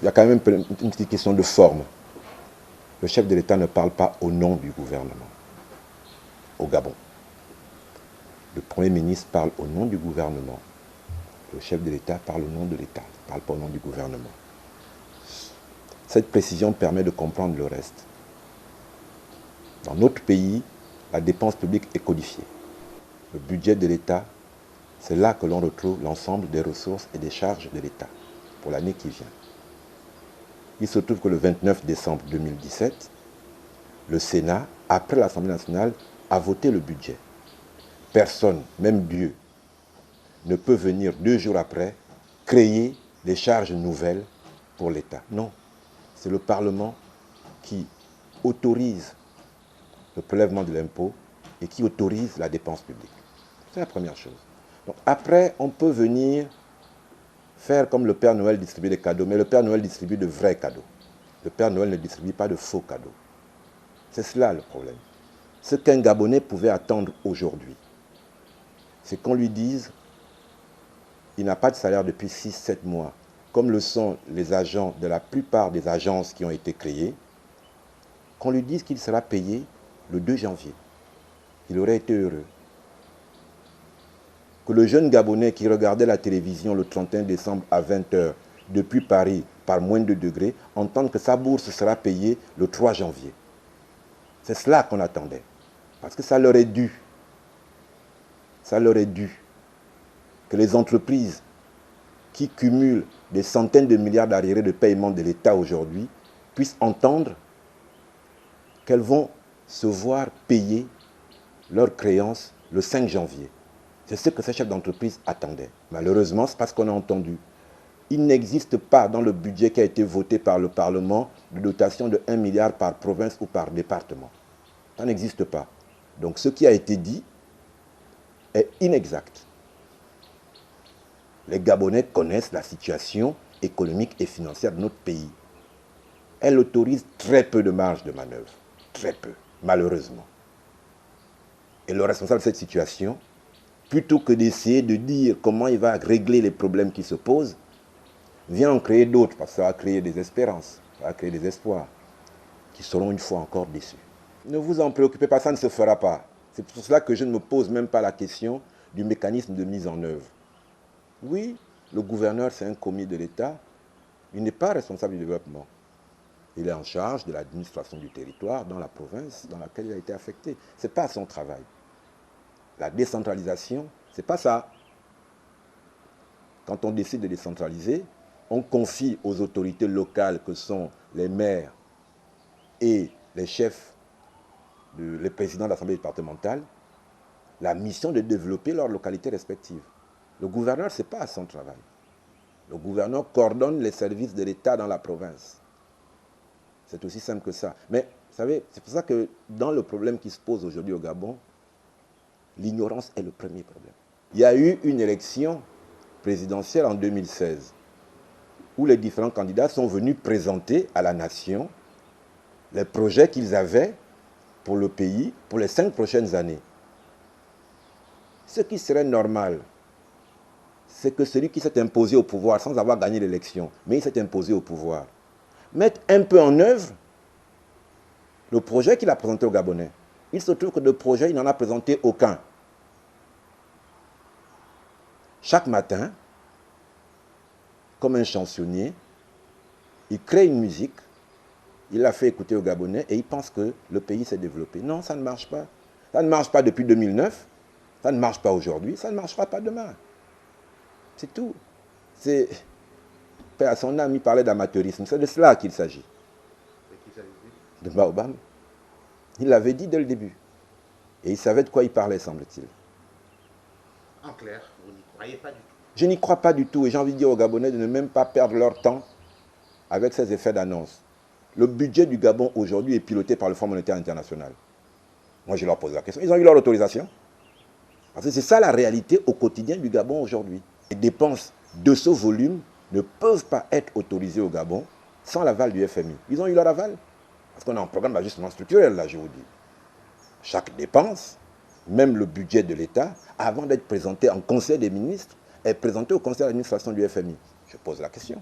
Il y a quand même une petite question de forme. Le chef de l'État ne parle pas au nom du gouvernement au Gabon. Le Premier ministre parle au nom du gouvernement. Le chef de l'État parle au nom de l'État, il ne parle pas au nom du gouvernement. Cette précision permet de comprendre le reste. Dans notre pays, la dépense publique est codifiée. Le budget de l'État, c'est là que l'on retrouve l'ensemble des ressources et des charges de l'État pour l'année qui vient. Il se trouve que le 29 décembre 2017, le Sénat, après l'Assemblée nationale, a voté le budget. Personne, même Dieu, ne peut venir 2 jours après créer des charges nouvelles pour l'État. Non, c'est le Parlement qui autorise le prélèvement de l'impôt et qui autorise la dépense publique. C'est la première chose. Donc après, on peut venir faire comme le Père Noël distribue des cadeaux, mais le Père Noël distribue de vrais cadeaux. Le Père Noël ne distribue pas de faux cadeaux. C'est cela le problème. Ce qu'un Gabonais pouvait attendre aujourd'hui, c'est qu'on lui dise il n'a pas de salaire depuis 6-7 mois, comme le sont les agents de la plupart des agences qui ont été créées, qu'on lui dise qu'il sera payé le 2 janvier. Il aurait été heureux. Que le jeune Gabonais qui regardait la télévision le 31 décembre à 20 h depuis Paris par moins de degrés, entende que sa bourse sera payée le 3 janvier. C'est cela qu'on attendait. Parce que ça leur est dû. Ça leur est dû. Que les entreprises qui cumulent des centaines de milliards d'arriérés de paiement de l'État aujourd'hui puissent entendre qu'elles vont se voir payer leurs créances le 5 janvier. C'est ce que ces chefs d'entreprise attendaient. Malheureusement, c'est parce qu'on a entendu. Il n'existe pas dans le budget qui a été voté par le Parlement de dotation de 1 milliard par province ou par département. Ça n'existe pas. Donc ce qui a été dit est inexact. Les Gabonais connaissent la situation économique et financière de notre pays. Elle autorise très peu de marge de manœuvre. Très peu, malheureusement. Et le responsable de cette situation, plutôt que d'essayer de dire comment il va régler les problèmes qui se posent, vient en créer d'autres, parce que ça va créer des espérances, ça va créer des espoirs, qui seront une fois encore déçus. Ne vous en préoccupez pas, ça ne se fera pas. C'est pour cela que je ne me pose même pas la question du mécanisme de mise en œuvre. Oui, le gouverneur, c'est un commis de l'État, il n'est pas responsable du développement. Il est en charge de l'administration du territoire dans la province dans laquelle il a été affecté. Ce n'est pas son travail. La décentralisation, ce n'est pas ça. Quand on décide de décentraliser, on confie aux autorités locales que sont les maires et les chefs, les présidents de l'Assemblée départementale, la mission de développer leurs localités respectives. Le gouverneur, ce n'est pas son travail. Le gouverneur coordonne les services de l'État dans la province. C'est aussi simple que ça. Mais, vous savez, c'est pour ça que dans le problème qui se pose aujourd'hui au Gabon, l'ignorance est le premier problème. Il y a eu une élection présidentielle en 2016 où les différents candidats sont venus présenter à la nation les projets qu'ils avaient pour le pays pour les 5 prochaines années. Ce qui serait normal, c'est que celui qui s'est imposé au pouvoir sans avoir gagné l'élection, mais il s'est imposé au pouvoir, mette un peu en œuvre le projet qu'il a présenté aux Gabonais. Il se trouve que de projet, il n'en a présenté aucun. Chaque matin, comme un chansonnier, il crée une musique, il l'a fait écouter aux Gabonais et il pense que le pays s'est développé. Non, ça ne marche pas. Ça ne marche pas depuis 2009, ça ne marche pas aujourd'hui, ça ne marchera pas demain. C'est tout. C'est... À son âme, il parlait d'amateurisme. C'est de cela qu'il s'agit. De Baobam. Il l'avait dit dès le début. Et il savait de quoi il parlait, semble-t-il. En clair, vous n'y croyez pas du tout. Je n'y crois pas du tout. Et j'ai envie de dire aux Gabonais de ne même pas perdre leur temps avec ces effets d'annonce. Le budget du Gabon aujourd'hui est piloté par le Fonds monétaire international. Moi, je leur pose la question. Ils ont eu leur autorisation? Parce que c'est ça la réalité au quotidien du Gabon aujourd'hui. Les dépenses de ce volume ne peuvent pas être autorisées au Gabon sans l'aval du FMI. Ils ont eu leur aval. Parce qu'on a un programme d'ajustement structurel, là, je vous dis. Chaque dépense, même le budget de l'État, avant d'être présenté en Conseil des ministres, est présenté au Conseil d'administration du FMI. Je pose la question.